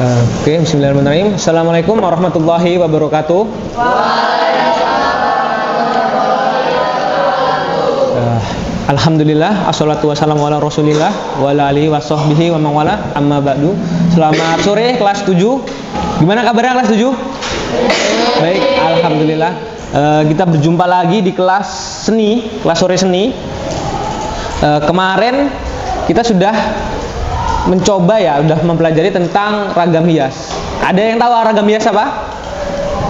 Oke, bismillahirrahmanirrahim. Assalamualaikum warahmatullahi wabarakatuh. Alhamdulillah, assalatu wassalamu ala rasulillah wa ala alihi wa sahbihi wa man wala, amma ba'du. Selamat sore kelas 7. Gimana kabarnya kelas 7? Baik, alhamdulillah. Kita berjumpa lagi di kelas seni, kelas sore seni. Kemarin kita sudah mencoba sudah mempelajari tentang ragam hias. Ada yang tahu ragam hias apa?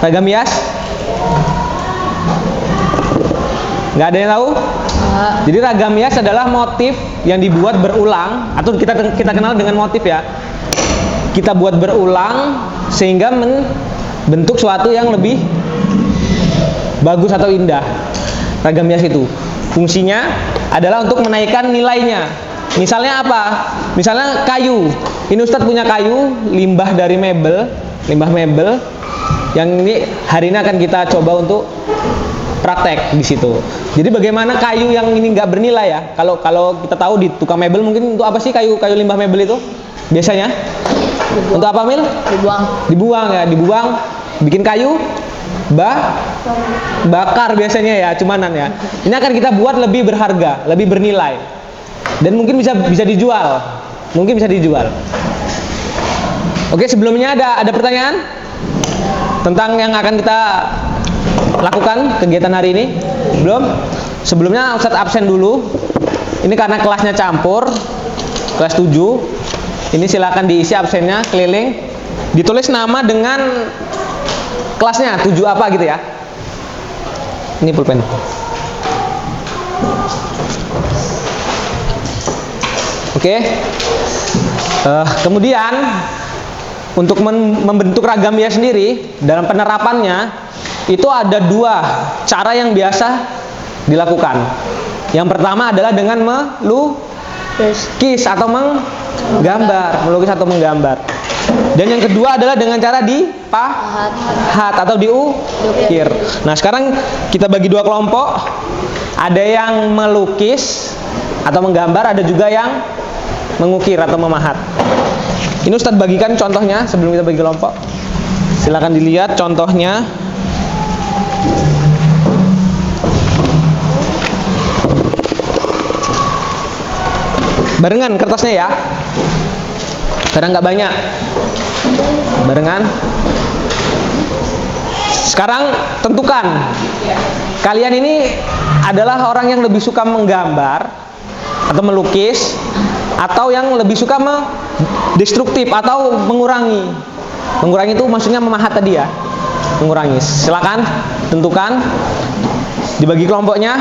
Ragam hias? Nggak ada yang tahu? Jadi ragam hias adalah motif yang dibuat berulang, atau kita kenal dengan motif ya. Kita buat berulang sehingga membentuk suatu yang lebih bagus atau indah. Ragam hias itu fungsinya adalah untuk menaikkan nilainya. Misalnya apa? Misalnya kayu. Ini Ustadz punya kayu, limbah dari mebel, limbah mebel. Yang ini hari ini akan kita coba untuk praktek di situ. Jadi bagaimana kayu yang ini nggak bernilai ya? Kalau kita tahu di tukang mebel mungkin untuk apa sih kayu limbah mebel itu? Biasanya? Dibuang. Untuk apa, Mil? Dibuang ya, dibuang. Bikin kayu, bakar biasanya ya, cumanan ya. Ini akan kita buat lebih berharga, lebih bernilai. Dan mungkin bisa dijual. Mungkin bisa dijual. Oke, sebelumnya ada pertanyaan tentang yang akan kita lakukan kegiatan hari ini? Belum? Sebelumnya Ustadz absen dulu. Ini karena kelasnya campur. Kelas 7. Ini silakan diisi absennya keliling. Ditulis nama dengan kelasnya, 7 apa gitu ya. Ini pulpen. Oke. Kemudian untuk membentuk ragam hias sendiri dalam penerapannya itu ada 2 cara yang biasa dilakukan. Yang pertama adalah dengan melukis atau menggambar, melukis atau menggambar. Dan yang kedua adalah dengan cara dipahat atau diukir. Nah, sekarang kita bagi 2 kelompok. Ada yang melukis atau menggambar, ada juga yang mengukir atau memahat. Ini Ustadz bagikan contohnya sebelum kita bagi kelompok. Silakan dilihat contohnya. Barengan kertasnya ya. Karena nggak banyak. Barengan. Sekarang tentukan. Kalian ini adalah orang yang lebih suka menggambar atau melukis, atau yang lebih suka destruktif atau mengurangi. Mengurangi itu maksudnya memahat tadi ya. Mengurangi. Silakan tentukan. Dibagi kelompoknya.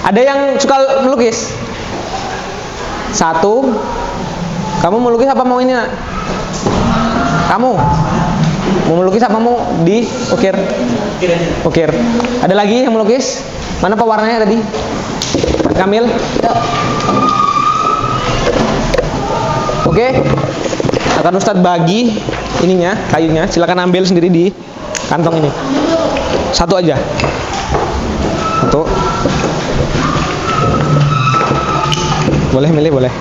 Ada yang suka melukis? 1. Kamu melukis apa mau ini, Nak? Kamu mau melukis apa mau diukir? Ukir. Ada lagi yang melukis? Mana pewarnanya tadi? Kamil? Oke. Akan Ustadz bagi ininya, kayunya. Silakan ambil sendiri di kantong ini. 1 aja. 1. Boleh milih, boleh.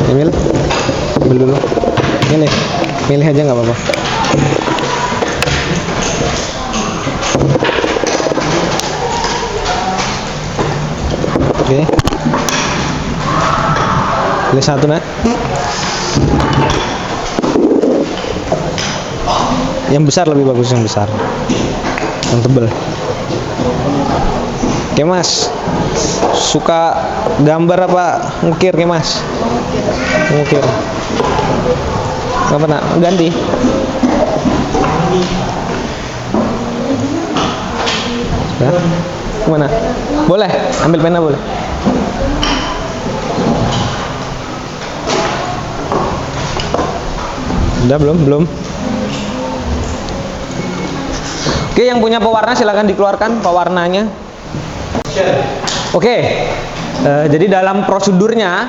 Milih. Ambil dulu. Milih aja nggak apa-apa. Oke. Pilih 1, Nak. Yang besar lebih bagus, yang besar. Yang tebal. Oke, Mas. Suka gambar apa ngukir, ke Mas? Ngukir. Apa, Nak? Ganti. Ya. Kemana? Boleh, ambil pena boleh. Udah belum? Oke, yang punya pewarna silakan dikeluarkan pewarnanya. Oke. Jadi dalam prosedurnya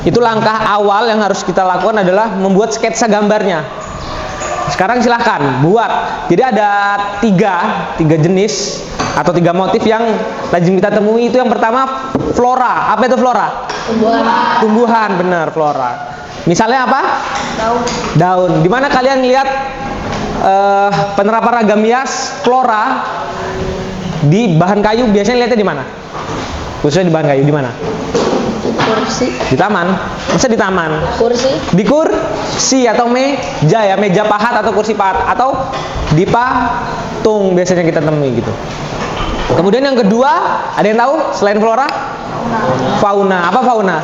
itu langkah awal yang harus kita lakukan adalah membuat sketsa gambarnya. Sekarang silahkan buat. Jadi ada tiga jenis atau 3 motif yang lazim kita temui itu yang pertama flora. Apa itu flora? Tumbuhan. Tumbuhan, benar, flora. Misalnya apa? Daun. Daun. Di mana kalian lihat penerapan ragam hias flora di bahan kayu biasanya lihatnya di mana? Khususnya di bahan kayu di mana? Kursi. Di taman. Masa di taman? Kursi. Di kursi atau meja ya, meja pahat atau kursi pahat, atau di patung biasanya kita temui gitu. Kemudian yang kedua, ada yang tahu selain flora? Fauna. Apa fauna?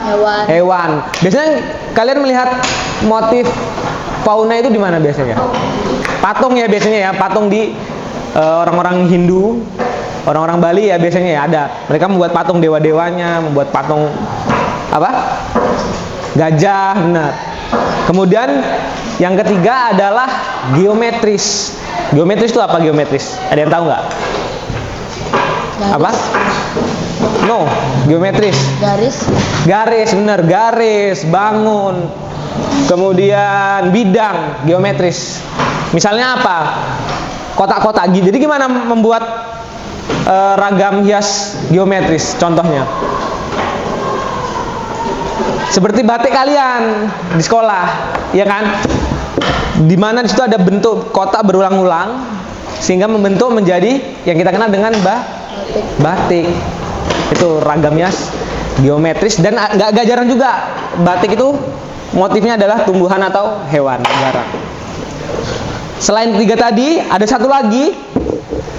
Hewan. Hewan. Biasanya kalian melihat motif fauna itu di mana biasanya? Patung ya biasanya ya, patung di orang-orang Hindu, orang-orang Bali ya biasanya ya ada. Mereka membuat patung dewa-dewanya, membuat patung apa? Gajah, benar. Kemudian yang ketiga adalah geometris. Geometris itu apa geometris? Ada yang tahu nggak? Apa? No, geometris. Garis. Garis, benar, garis, bangun. Kemudian bidang, geometris. Misalnya apa? Kotak-kotak. Jadi gimana membuat ragam hias geometris? Contohnya seperti batik kalian di sekolah, ya kan? Dimana di situ ada bentuk kotak berulang-ulang sehingga membentuk menjadi yang kita kenal dengan batik. Itu ragam hias geometris, dan nggak jarang juga batik itu motifnya adalah tumbuhan atau hewan, garang. Selain 3 tadi, ada satu lagi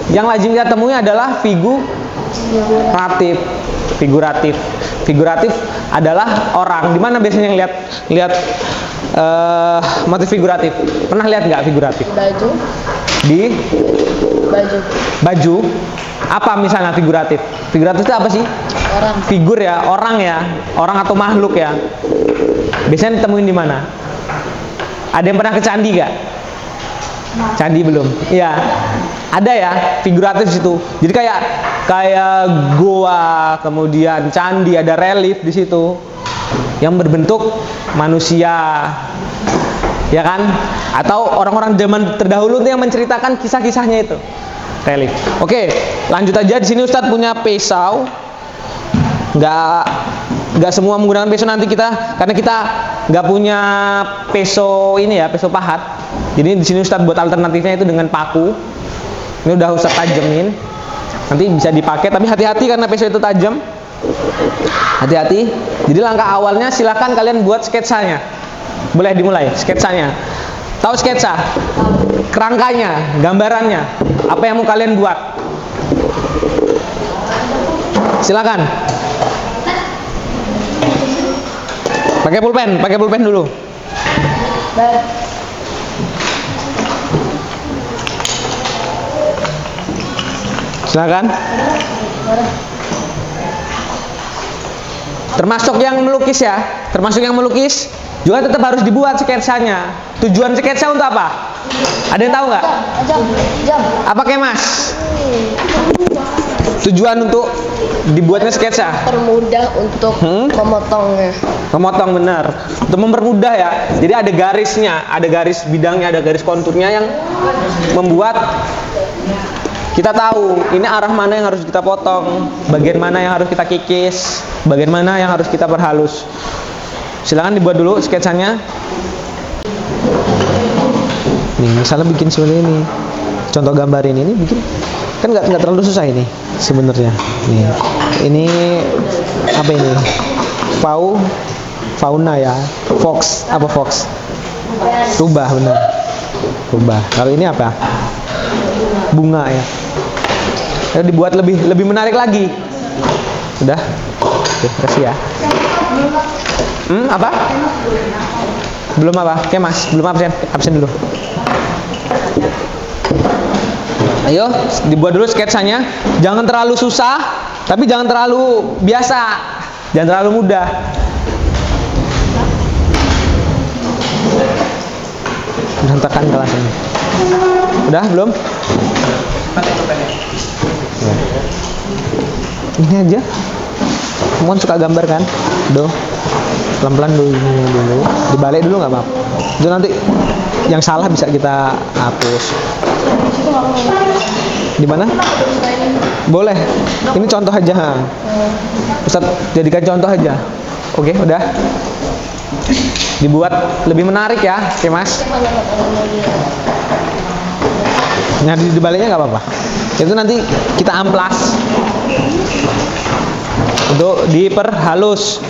yang lazim kita temui adalah figuratif. Figuratif adalah orang. Di mana biasanya lihat motif figuratif? Pernah lihat nggak figuratif? Baju. Di Baju. Apa misalnya figuratif? Figuratif itu apa sih? Orang. Figur ya, orang ya, orang atau makhluk ya. Biasanya ditemuin di mana? Ada yang pernah ke candi nggak? Candi belum? Iya. Ada ya, figuratif situ. Jadi kayak goa, kemudian candi, ada relief di situ yang berbentuk manusia, ya kan? Atau orang-orang zaman terdahulu itu yang menceritakan kisah-kisahnya itu. Relief. Oke, lanjut aja. Di sini Ustadz punya pisau. Nggak semua menggunakan pisau nanti karena kita nggak punya pisau ini ya, pisau pahat. Jadi di sini Ustadz buat alternatifnya itu dengan paku. Ini udah Ustadz tajemin. Nanti bisa dipakai, tapi hati-hati karena pisau itu tajam. Hati-hati. Jadi langkah awalnya silakan kalian buat sketsanya. Boleh dimulai sketsanya. Tahu sketsa? Kerangkanya, gambarannya. Apa yang mau kalian buat? Silakan. Pakai pulpen dulu. Silakan. Termasuk yang melukis ya, juga tetap harus dibuat sketsanya. Tujuan sketsa untuk apa? Ada yang tahu nggak? Jam. Apa kemas? Tujuan untuk dibuatnya sketsa? Permudah untuk memotongnya. Memotong, benar. Untuk mempermudah ya. Jadi ada garisnya, ada garis bidangnya, ada garis konturnya yang membuat kita tahu ini arah mana yang harus kita potong, bagian mana yang harus kita kikis, bagian mana yang harus kita perhalus. Silakan dibuat dulu sketsanya. Nih, misalnya bikin seperti ini. Contoh gambar ini bikin kan nggak terlalu susah ini sebenarnya. Nih, ini apa ini? Fauna ya. Fox, apa fox? Rubah, benar. Rubah. Kalau ini apa? Bunga ya. Ayo dibuat lebih menarik lagi. Udah? Oke, kasih ya. Apa? Belum apa? Oke mas, belum absen dulu. Ayo, dibuat dulu sketsanya. Jangan terlalu susah, tapi jangan terlalu biasa. Jangan terlalu mudah. Berantakan kelas ini. Udah belum? Ya. Ini aja. Kamu suka gambar kan? Pelan-pelan dulu. Dibalik dulu nggak apa-apa. Itu nanti yang salah bisa kita hapus. Di mana? Boleh. Ini contoh aja. Ustaz jadikan contoh aja. Oke, udah. Dibuat lebih menarik ya, oke Mas. Nah di baliknya nggak apa-apa. Itu nanti kita amplas untuk diperhalus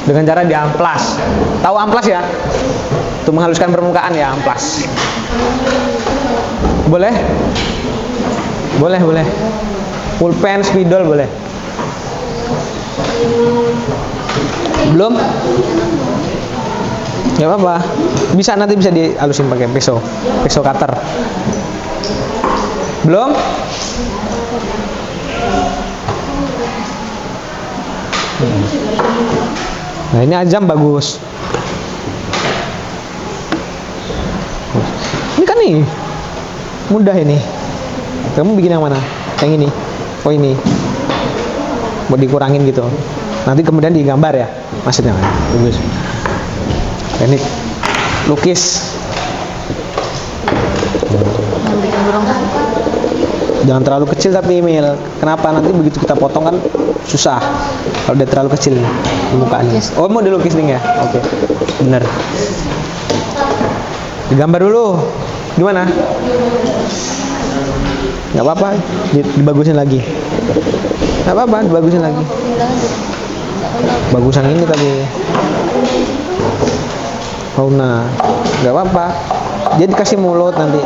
dengan cara diamplas. Tahu amplas ya? Untuk menghaluskan permukaan ya amplas. Boleh? Boleh. Pulpen, spidol boleh. Belum? Gak apa-apa. Nanti bisa dihalusin pakai pisau cutter. Belum? Nah ini ajam bagus. Ini kan nih mudah ini. Kamu bikin yang mana? Yang ini? Oh ini. Mau dikurangin gitu. Nanti kemudian digambar ya. Maksudnya bagus. Teknik lukis. Jangan terlalu kecil tapi Emil. Kenapa? Nanti begitu kita potong kan susah. Kalau udah terlalu kecil permukaannya. Oh mau dilukis nih ya? Oke. Bener. Digambar dulu. Gimana? Nggak apa-apa. Dibagusin lagi. Nggak apa-apa. Dibagusin lagi. Bagus yang ini tadi. Fauna. Nggak apa-apa. Dia dikasih mulut nanti.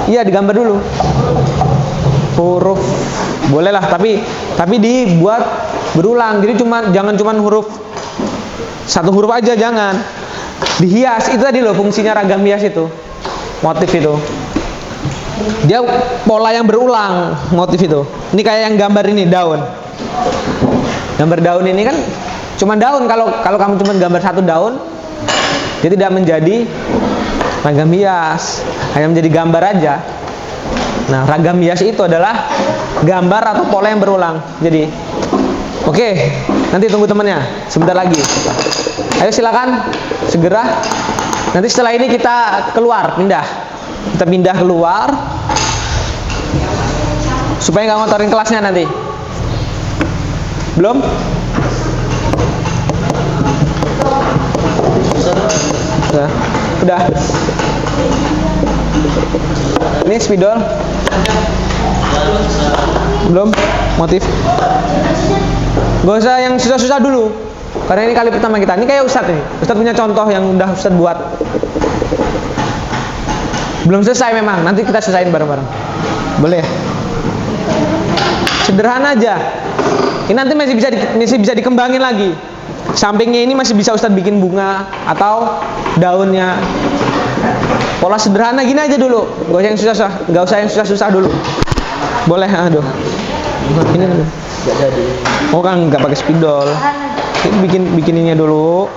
Iya digambar dulu. Huruf boleh lah, tapi dibuat berulang. Jadi jangan cuma satu huruf aja, jangan. Dihias itu tadi loh fungsinya ragam hias itu. Motif itu. Dia pola yang berulang motif itu. Ini kayak yang gambar ini daun. Gambar daun ini kan cuma daun. Kalau kamu cuma gambar satu daun, dia tidak menjadi ragam hias, hanya menjadi gambar aja. Nah, ragam hias itu adalah gambar atau pola yang berulang. Jadi, oke, nanti tunggu temannya sebentar lagi. Ayo silakan segera. Nanti setelah ini kita keluar, kita pindah keluar supaya nggak ngotorin kelasnya nanti. Belum? Udah. Ini spidol. Belum? Motif. Gak usah yang susah-susah dulu. Karena ini kali pertama kita. Ini kayak Ustadz nih. Ustadz punya contoh yang udah Ustadz buat. Belum selesai memang. Nanti kita selesain bareng-bareng. Boleh? Sederhana aja. Ini nanti masih bisa dikembangin lagi. Sampingnya ini masih bisa Ustadz bikin bunga atau daunnya. Pola sederhana gini aja dulu. Gak usah yang susah-susah dulu. Boleh, aduh. Ini oh kan nggak pakai spidol. Bikininnya dulu.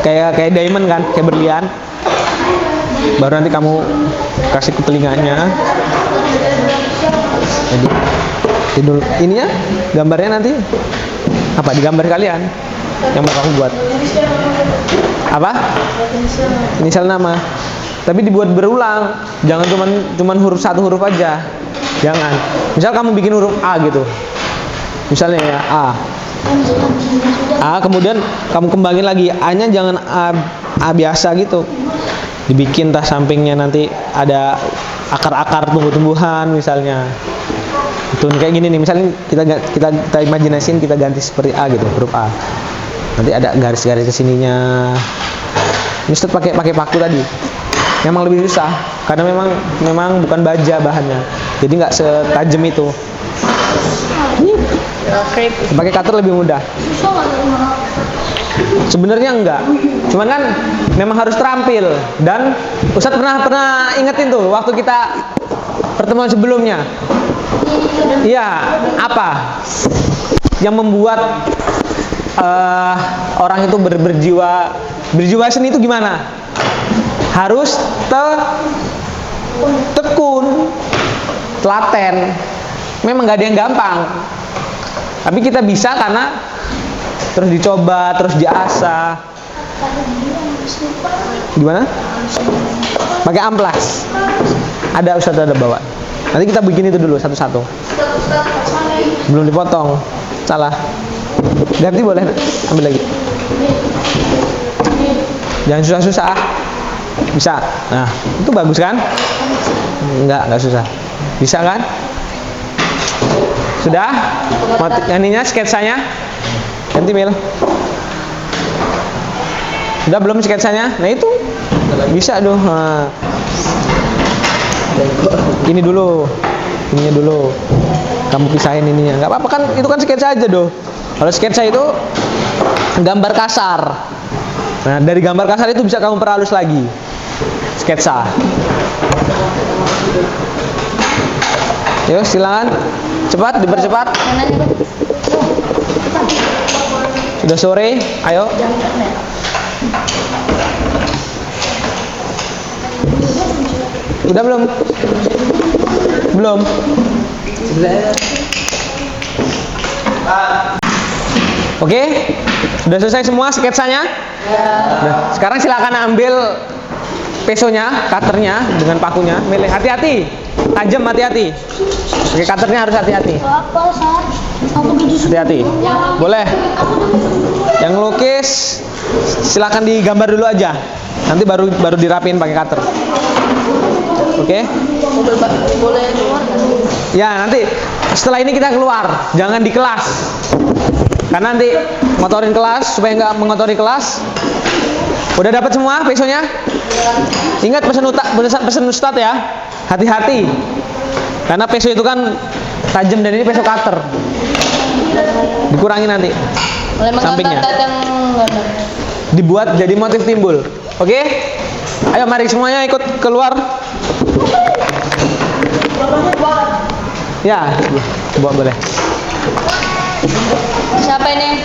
Kayak diamond kan, kayak berlian. Baru nanti kamu kasih ke telinganya. Jadi ininya gambarnya nanti apa digambar kalian yang mau kamu buat apa inisial nama, tapi dibuat berulang. Jangan cuman satu huruf aja, jangan. Misal kamu bikin huruf A gitu, misalnya ya A kemudian kamu kembangin lagi A nya, jangan A biasa gitu, dibikin tas sampingnya nanti ada akar-akar tumbuh-tumbuhan misalnya. Itu kayak gini nih, misalnya kita imajinasiin kita ganti seperti A gitu, huruf A. Nanti ada garis-garis kesininya. Ini Ustaz pakai paku tadi. Memang lebih susah karena memang bukan baja bahannya. Jadi nggak setajam itu. Ini pakai cutter lebih mudah. Sebenarnya enggak. Cuman kan memang harus terampil. Dan Ustaz pernah ingetin tuh waktu kita pertemuan sebelumnya. Iya, apa yang membuat orang itu berjiwa seni itu gimana? Harus tekun, telaten. Memang nggak ada yang gampang, tapi kita bisa karena terus dicoba, terus diasah. Gimana? Pakai amplas. Ada Ustadz ada bawa. Nanti kita bikin itu dulu satu-satu. Belum dipotong. Salah. Ganti boleh. Ambil lagi. Jangan susah-susah. Bisa. Nah, itu bagus kan? Enggak susah. Bisa kan? Sudah? Ininya sketsanya? Ganti Mil. Sudah belum sketsanya? Nah itu bisa dong. Nah. Ini dulu, ininya dulu. Kamu pisahin ininya. Nggak apa-apa kan? Itu kan sketsa aja doh. Kalau sketsa itu gambar kasar. Nah dari gambar kasar itu bisa kamu perhalus lagi. Sketsa. Yuk silakan. Cepat, dipercepat. Sudah sore, ayo. Udah belum? Belum. Oke, sudah selesai semua sketsanya? Nah, sekarang silakan ambil pesonya, cutternya dengan pakunya. Milih hati-hati, tajam hati-hati. Oke, cutternya harus hati-hati. Hati-hati. Boleh. Yang ngelukis silakan digambar dulu aja. Nanti baru dirapin pakai cutter. Oke? Boleh keluar kan? Ya, nanti setelah ini kita keluar. Jangan di kelas. Karena nanti ngotorin kelas supaya nggak mengotori kelas. Udah dapat semua pesonya? Ingat pesan Ustadz ya. Hati-hati. Karena peso itu kan tajam dan ini peso cutter. Dikurangi nanti. Sampingnya. Dibuat jadi motif timbul. Oke? Ayo mari semuanya ikut keluar. Ya, buat boleh. Siapa ini?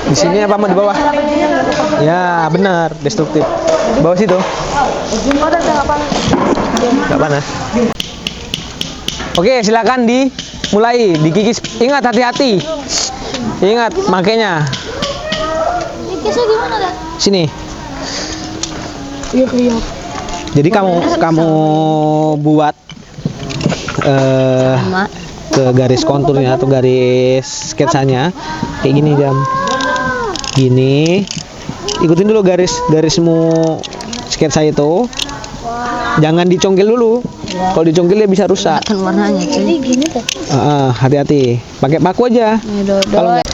Di sini apa mau di bawah? Ya, benar, destruktif. Bawah situ. Enggak panas. Oke, silakan dimulai, dikikis. Ingat hati-hati. Ingat makainya. Kikisnya gimana, Dad? Sini. Iya. Jadi kamu buat ke garis konturnya atau garis sketsanya kayak gini jam. Gini. Ikutin dulu garismu sketsa itu. Jangan dicongkel dulu. Kalau dicongkel dia bisa rusak. Kan warnanya jadi gini tuh. Hati-hati. Pakai paku aja. Kalau enggak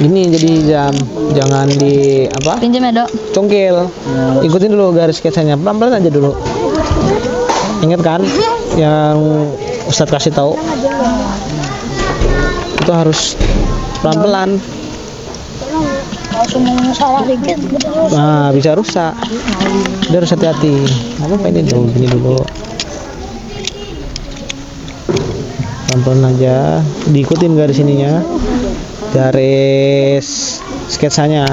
ini jadi jam, jangan di apa? Pinjam ya, Dok. Congkel. Ikutin dulu garis sketsanya, pelan-pelan aja dulu. Ingat kan yang Ustadz kasih tahu? Itu harus pelan-pelan. Nah, bisa rusak. Dia harus hati-hati. Apa ini dulu, gini dulu. Pelan-pelan aja, diikutin garis ininya. Garis sketsanya.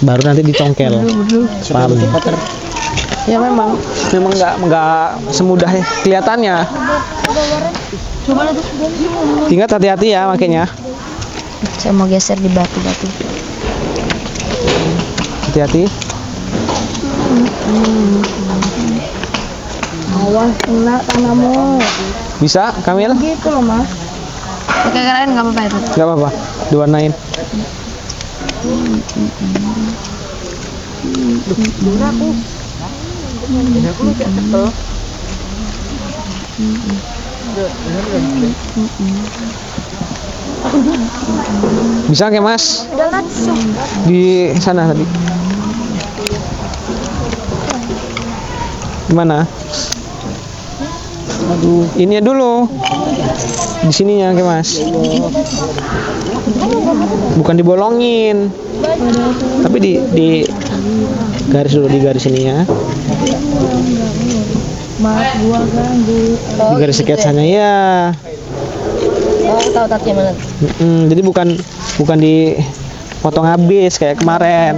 Baru nanti dicongkel. Paham nih? Ya memang nggak semudah kelihatannya. Ingat hati-hati ya makanya. Saya mau geser di batu-batu. Hati-hati. Awas kena tanahmu. Bisa, Kamil? Gitu loh, Mas. Pakai keren nggak apa-apa itu? Nggak apa-apa, diwarnain. Bisa nggak Mas? Di sana tadi. Gimana? Ini dulu. Di sininya ke Mas. Bukan dibolongin. Tapi di garis dulu, di garis ininya. Di garis sketsanya ya. Oh, tahu tatnya mana? Jadi bukan dipotong habis kayak kemarin.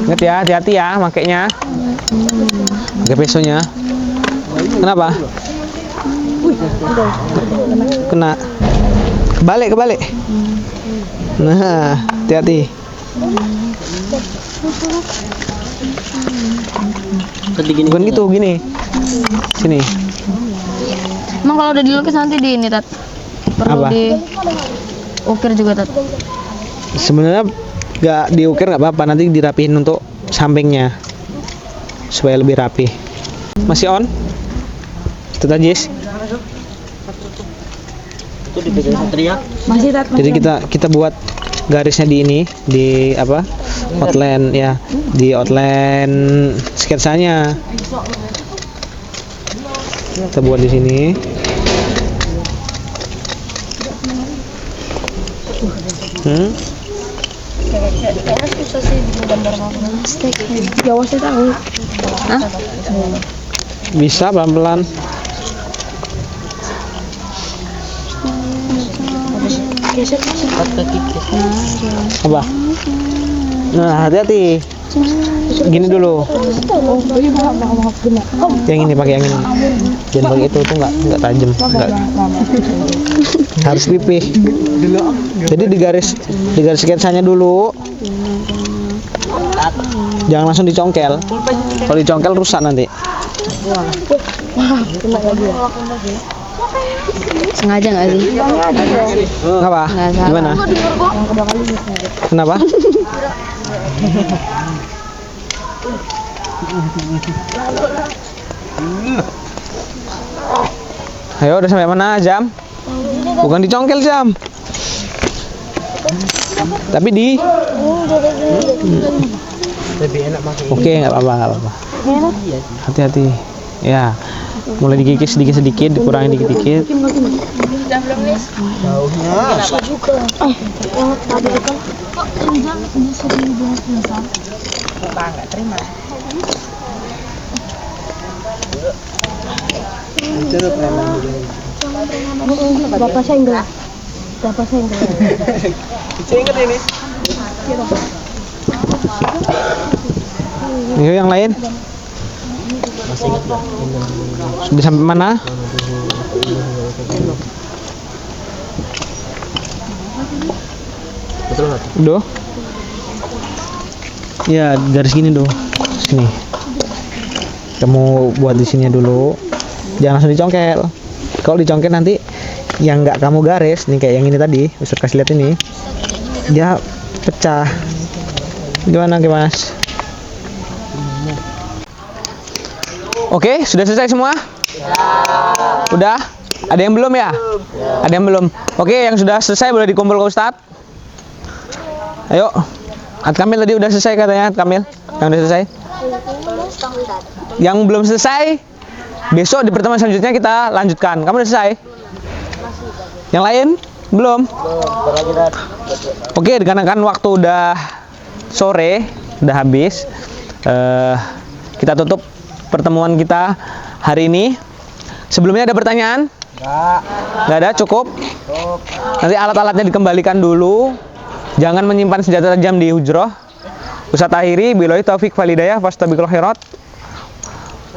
Ingat ya, hati-hati ya makainya. Pakai pesonya. Kenapa? Kena. Kebalik. Nah, hati-hati. Bukan gitu, gini. Sini. Emang kalau udah dilukis nanti di ini, Tat? Perlu Apa? diukir juga, Tat? Sebenarnya nggak diukir nggak apa-apa, nanti dirapihin untuk sampingnya supaya lebih rapi. Masih on? Itu tadi, Jis. Masih, Tat. Jadi kita buat garisnya di ini, di apa? Outline ya, di outline sketsanya. Kita buat di sini. Kayaknya susah sih gambar kamu. Jawa sih tahu. Hah? Bisa pelan-pelan. Apa? Nah, hati-hati. Gini dulu. Yang ini pakai yang ini. Jangan pakai itu tuh nggak tajam, nggak. Harus pipih. Jadi di garis sketsanya dulu. Jangan langsung dicongkel. Kalau dicongkel rusak nanti. Sengaja nggak sih? Apa? Gimana? Kenapa? Ayo, udah sampai mana jam? Bukan dicongkel jam. Tapi di. Oke, nggak apa-apa. Hati-hati. Ya, mulai dikikis sedikit-sedikit, dikurangi dikit-dikit. Bapak saya enggak. Ingat ini. Ayo yang lain. Sudah sampai mana? Udah. Ya, garis gini dong. Sini. Kamu buat di sini dulu. Jangan langsung dicongkel. Kalau dicongkel nanti yang nggak kamu garis, nih kayak yang ini tadi, Ustaz kasih lihat ini, dia pecah. Gimana, Mas? Oke, sudah selesai semua? Udah? Ada yang belum ya? Ada yang belum? Oke, yang sudah selesai boleh dikumpul ke Ustadz. Ayo. At Kamil tadi udah selesai katanya, At Kamil. Yang udah selesai? Yang belum selesai, besok di pertemuan selanjutnya kita lanjutkan. Kamu udah selesai? Yang lain? Belum? Oke, dikarenakan waktu udah sore, udah habis, kita tutup pertemuan kita hari ini. Sebelumnya ada pertanyaan? Nggak ada, cukup? Nanti alat-alatnya dikembalikan dulu. Jangan menyimpan senjata tajam di hujroh. Ustadz akhiri, billahi taufik walhidayah, fastabiqul khairat.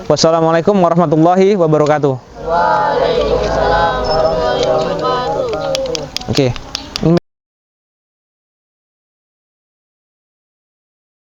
Wassalamualaikum warahmatullahi wabarakatuh. Waalaikumsalam warahmatullahi wabarakatuh. Oke.